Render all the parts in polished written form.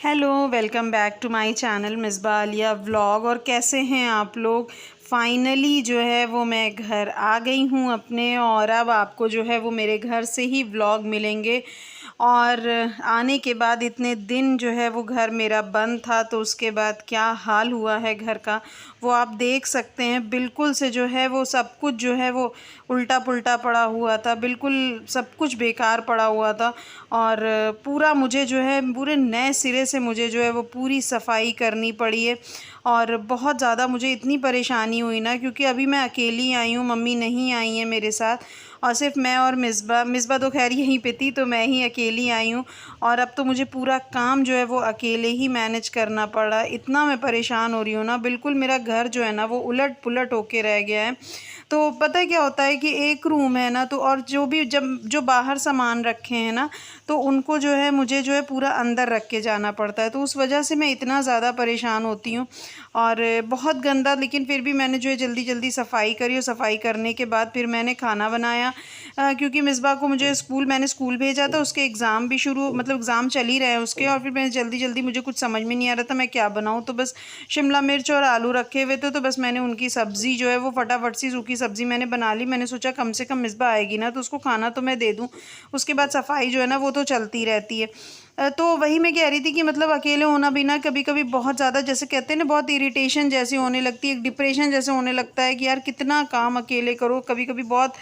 Hello, welcome back to my channel Misbah Aliya vlog. और कैसे हैं आप लोग। फाइनली जो है वो मैं घर आ गई हूँ अपने, और अब आपको जो है वो मेरे घर से ही व्लॉग मिलेंगे। और आने के बाद इतने दिन जो है वो घर मेरा बंद था, तो उसके बाद क्या हाल हुआ है घर का वो आप देख सकते हैं। बिल्कुल से जो है वो सब कुछ जो है वो उल्टा पुल्टा पड़ा हुआ था, बिल्कुल सब कुछ बेकार पड़ा हुआ था। और पूरा मुझे जो है पूरे नए सिरे से मुझे जो है वो पूरी सफाई करनी पड़ी है। और बहुत ज़्यादा मुझे इतनी परेशानी हुई ना, क्योंकि अभी मैं अकेली आई हूँ, मम्मी नहीं आई हैं मेरे साथ, और सिर्फ मैं और मिसबा तो खैर यहीं पे थी, तो मैं ही अकेली आई हूँ। और अब तो मुझे पूरा काम जो है वो अकेले ही मैनेज करना पड़ा। इतना मैं परेशान हो रही हूँ ना, बिल्कुल मेरा घर जो है ना वो उलट पुलट होके रह गया है। तो पता है क्या होता है कि एक रूम है ना, तो और जो बाहर सामान रखे हैं ना, तो उनको जो है मुझे जो है पूरा अंदर रख के जाना पड़ता है, तो उस वजह से मैं इतना ज़्यादा परेशान होती हूँ। और बहुत गंदा, लेकिन फिर भी मैंने जो है जल्दी जल्दी सफाई करी, और सफाई करने के बाद फिर मैंने खाना बनाया। क्योंकि मिसबा को मैंने स्कूल भेजा था, उसके एग्ज़ाम भी एग्ज़ाम चल ही रहे हैं उसके। और फिर मैं जल्दी जल्दी, मुझे कुछ समझ में नहीं आ रहा था मैं क्या बनाऊँ, तो बस शिमला मिर्च और आलू रखे हुए थे, तो बस मैंने उनकी सब्ज़ी जो है वो फटाफट सी सूखी सब्ज़ी मैंने बना ली। मैंने सोचा कम से कम मिसबा आएगी ना, तो उसको खाना तो मैं दे दूँ, उसके बाद सफाई जो है ना वो तो चलती रहती है। तो वही मैं कह रही थी कि मतलब अकेले होना भी ना कभी कभी बहुत ज़्यादा, जैसे कहते हैं ना, बहुत इरिटेशन जैसी होने लगती है, एक डिप्रेशन जैसे होने लगता है कि यार कितना काम अकेले करो। कभी कभी बहुत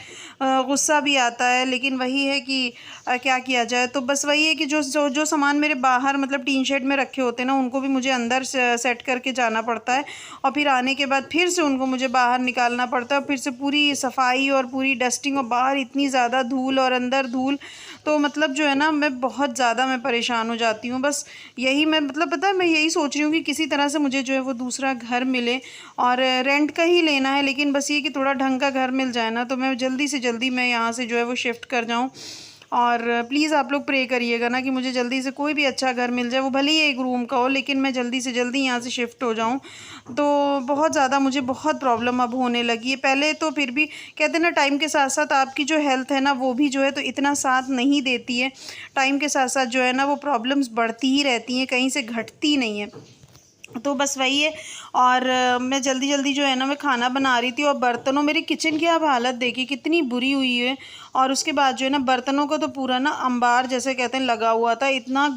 गुस्सा भी आता है, लेकिन वही है कि क्या किया जाए। तो बस वही है कि जो सामान मेरे बाहर मतलब टीन शेड में रखे होते हैं ना, उनको भी मुझे अंदर सेट करके जाना पड़ता है, और फिर आने के बाद फिर से उनको मुझे बाहर निकालना पड़ता है, और फिर से पूरी सफाई और पूरी डस्टिंग, और बाहर इतनी ज़्यादा धूल और अंदर धूल। तो मतलब जो है ना, मैं बहुत ज़्यादा परेशान हो जाती हूँ। बस यही मैं मतलब पता है, मैं यही सोच रही हूँ कि किसी तरह से मुझे जो है वो दूसरा घर मिले, और रेंट का ही लेना है, लेकिन बस ये कि थोड़ा ढंग का घर मिल जाए ना, तो मैं जल्दी से जल्दी मैं यहाँ से जो है वो शिफ्ट कर जाऊँ। और प्लीज़ आप लोग प्रे करिएगा ना कि मुझे जल्दी से कोई भी अच्छा घर मिल जाए, वो भले ही एक रूम का हो, लेकिन मैं जल्दी से जल्दी यहाँ से शिफ्ट हो जाऊँ। तो बहुत ज़्यादा मुझे बहुत प्रॉब्लम अब होने लगी है। पहले तो फिर भी कहते हैं ना, टाइम के साथ साथ आपकी जो हेल्थ है ना वो भी जो है तो इतना साथ नहीं देती है। टाइम के साथ साथ जो है ना वो प्रॉब्लम्स बढ़ती ही रहती हैं, कहीं से घटती नहीं है। तो बस वही है। और मैं जल्दी जल्दी जो है ना मैं खाना बना रही थी, और बर्तनों, मेरी किचन की आप हालत देखिए कितनी बुरी हुई है। और उसके बाद जो है ना बर्तनों का तो पूरा ना अंबार जैसे कहते हैं लगा हुआ था, इतना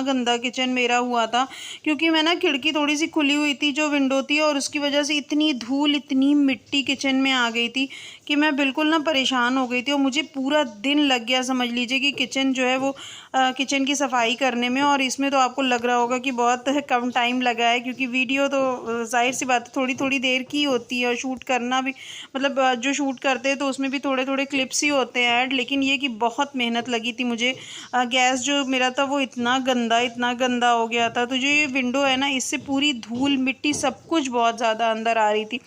गंदा किचन मेरा हुआ था। क्योंकि मैं ना खिड़की थोड़ी सी खुली हुई थी, जो विंडो थी, और उसकी वजह से इतनी धूल इतनी मिट्टी किचन में आ गई थी कि मैं बिल्कुल ना परेशान हो गई थी। और मुझे पूरा दिन लग गया, समझ लीजिए कि किचन जो है वो किचन की सफाई करने में। और इसमें तो आपको लग रहा होगा कि बहुत कम टाइम लगा है, क्योंकि वीडियो तो जाहिर सी बात है थोड़ी थोड़ी देर की होती है, और शूट करना भी मतलब जो शूट करते हैं तो उसमें भी थोड़े थोड़े क्लिप्स ही होते हैं ऐड। लेकिन ये कि बहुत मेहनत लगी थी मुझे। गैस जो मेरा था वो इतना गंदा हो गया था, तो जो ये विंडो है ना, इससे पूरी धूल मिट्टी सब कुछ बहुत ज़्यादा अंदर आ रही थी।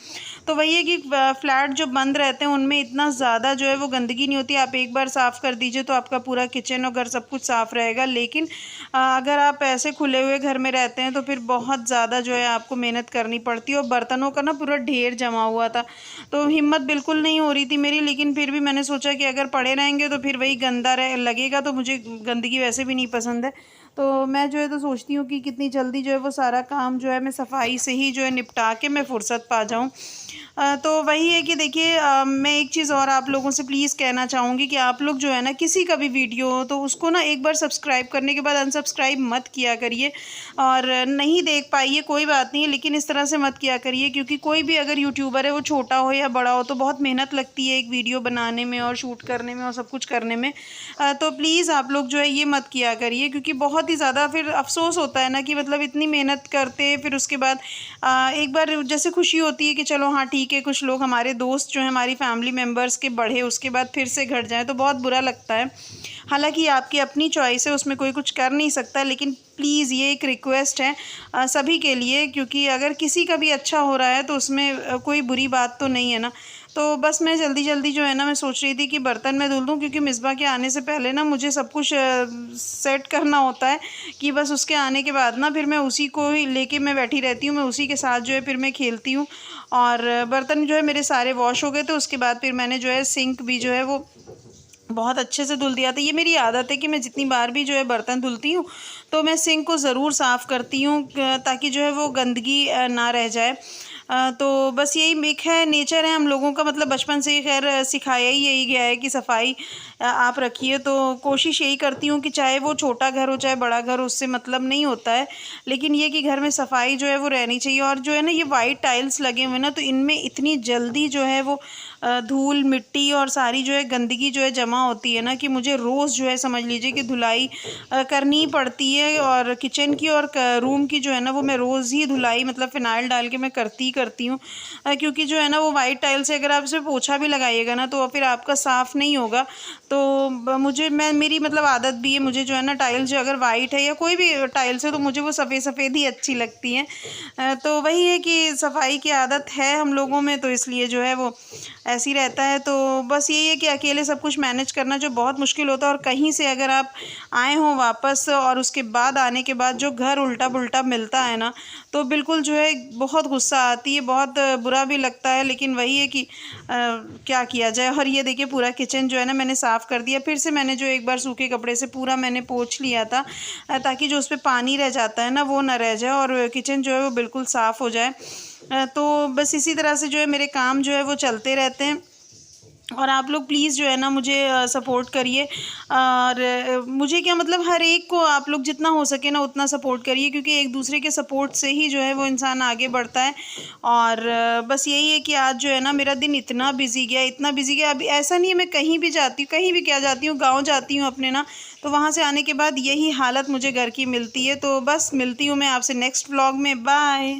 तो वही है कि फ्लैट जो बंद रहते हैं उनमें इतना ज़्यादा जो है वो गंदगी नहीं होती। आप एक बार साफ़ कर दीजिए तो आपका पूरा किचन और घर सब कुछ साफ़ रहेगा। लेकिन अगर आप ऐसे खुले हुए घर में रहते हैं तो फिर बहुत ज़्यादा जो है आपको मेहनत करनी पड़ती है। और बर्तनों का ना पूरा ढेर जमा हुआ था, तो हिम्मत बिल्कुल नहीं हो रही थी मेरी। लेकिन फिर भी मैंने सोचा कि अगर पड़े रहेंगे तो फिर वही गंदा लगेगा, तो मुझे गंदगी वैसे भी नहीं पसंद है। तो मैं जो है तो सोचती हूँ कि कितनी जल्दी जो है वो सारा काम जो है मैं सफाई से ही जो है निपटा के मैं फुर्सत पा जाऊँ। तो वही है कि देखिए, मैं एक चीज़ और आप लोगों से प्लीज़ कहना चाहूँगी कि आप लोग जो है ना, किसी का भी वीडियो हो तो उसको ना एक बार सब्सक्राइब करने के बाद अनसब्सक्राइब मत किया करिए। और नहीं देख पाइए कोई बात नहीं है, लेकिन इस तरह से मत किया करिए, क्योंकि कोई भी अगर यूट्यूबर है, वो छोटा हो या बड़ा हो, तो बहुत मेहनत लगती है एक वीडियो बनाने में और शूट करने में और सब कुछ करने में। तो प्लीज़ आप लोग जो है ये मत किया करिए, क्योंकि बहुत ही ज़्यादा फिर अफसोस होता है ना कि मतलब इतनी मेहनत करते, फिर उसके बाद एक बार जैसे खुशी होती है कि चलो हाँ ठीक है, कुछ लोग हमारे दोस्त जो हैं, हमारी फैमिली मेम्बर्स के बढ़े, उसके बाद फिर से घट जाए तो बहुत बुरा लगता है। हालांकि आपकी अपनी चॉइस है, उसमें कोई कुछ कर नहीं सकता, लेकिन प्लीज़ ये एक रिक्वेस्ट है सभी के लिए, क्योंकि अगर किसी का भी अच्छा हो रहा है तो उसमें कोई बुरी बात तो नहीं है ना। तो बस मैं जल्दी जल्दी जो है ना मैं सोच रही थी कि बर्तन मैं धुल दूँ, क्योंकि मिसबा के आने से पहले ना मुझे सब कुछ सेट करना होता है, कि बस उसके आने के बाद ना फिर मैं उसी को ही लेके मैं बैठी रहती हूँ, मैं उसी के साथ जो है फिर मैं खेलती हूँ। और बर्तन जो है मेरे सारे वॉश हो गए, तो उसके बाद फिर मैंने जो है सिंक भी जो है वो बहुत अच्छे से धुल दिया था। ये मेरी आदत है कि मैं जितनी बार भी जो है बर्तन धुलती हूँ तो मैं सिंक को ज़रूर साफ़ करती हूँ ताकि जो है वो गंदगी ना रह जाए। तो बस यही एक है, नेचर है हम लोगों का, मतलब बचपन से ही खैर सिखाया ही यही गया है कि सफाई आप रखिए। तो कोशिश यही करती हूँ कि चाहे वो छोटा घर हो चाहे बड़ा घर हो, उससे मतलब नहीं होता है, लेकिन ये कि घर में सफाई जो है वो रहनी चाहिए। और जो है ना ये वाइट टाइल्स लगे हुए ना, तो इनमें इतनी जल्दी जो है वो धूल मिट्टी और सारी जो है गंदगी जो है जमा होती है ना, कि मुझे रोज़ जो है समझ लीजिए कि धुलाई करनी पड़ती है। और किचन की और रूम की जो है ना वो मैं रोज़ ही धुलाई मतलब फ़िनाइल डाल के मैं करती हूँ, क्योंकि जो है ना वो वाइट टाइल से अगर आप इसे पोछा भी लगाइएगा ना तो फिर आपका साफ़ नहीं होगा। तो मेरी मतलब आदत भी है, मुझे जो है ना टाइल्स जो अगर वाइट है या कोई भी टाइल्स है तो मुझे वो सफ़ेद सफ़ेद ही अच्छी लगती हैं। तो वही है कि सफाई की आदत है हम लोगों में, तो इसलिए जो है वो ऐसे ही रहता है। तो बस यही है कि अकेले सब कुछ मैनेज करना जो बहुत मुश्किल होता है, और कहीं से अगर आप आए हों वापस और उसके बाद आने के बाद जो घर उल्टा पुल्टा मिलता है ना, तो बिल्कुल जो है बहुत गुस्सा आती है, बहुत बुरा भी लगता है। लेकिन वही है कि क्या किया जाए। और ये देखिए पूरा किचन जो है ना मैंने साफ़ कर दिया, फिर से मैंने जो एक बार सूखे कपड़े से पूरा मैंने पोंछ लिया था, ताकि जो उस पर पानी रह जाता है ना वो ना रह जाए और किचन जो है वो बिल्कुल साफ़ हो जाए। तो बस इसी तरह से जो है मेरे काम जो है वो चलते रहते हैं। और आप लोग प्लीज़ जो है ना मुझे सपोर्ट करिए। और मुझे क्या मतलब हर एक को आप लोग जितना हो सके ना उतना सपोर्ट करिए, क्योंकि एक दूसरे के सपोर्ट से ही जो है वो इंसान आगे बढ़ता है। और बस यही है कि आज जो है ना मेरा दिन इतना बिजी गया। अभी ऐसा नहीं है, मैं कहीं भी जाती हूँ, कहीं भी क्या जाती हूँ, गाँव जाती हूँ अपने ना, तो वहाँ से आने के बाद यही हालत मुझे घर की मिलती है। तो बस मिलती हूँ मैं आपसे नेक्स्ट व्लॉग में। बाय।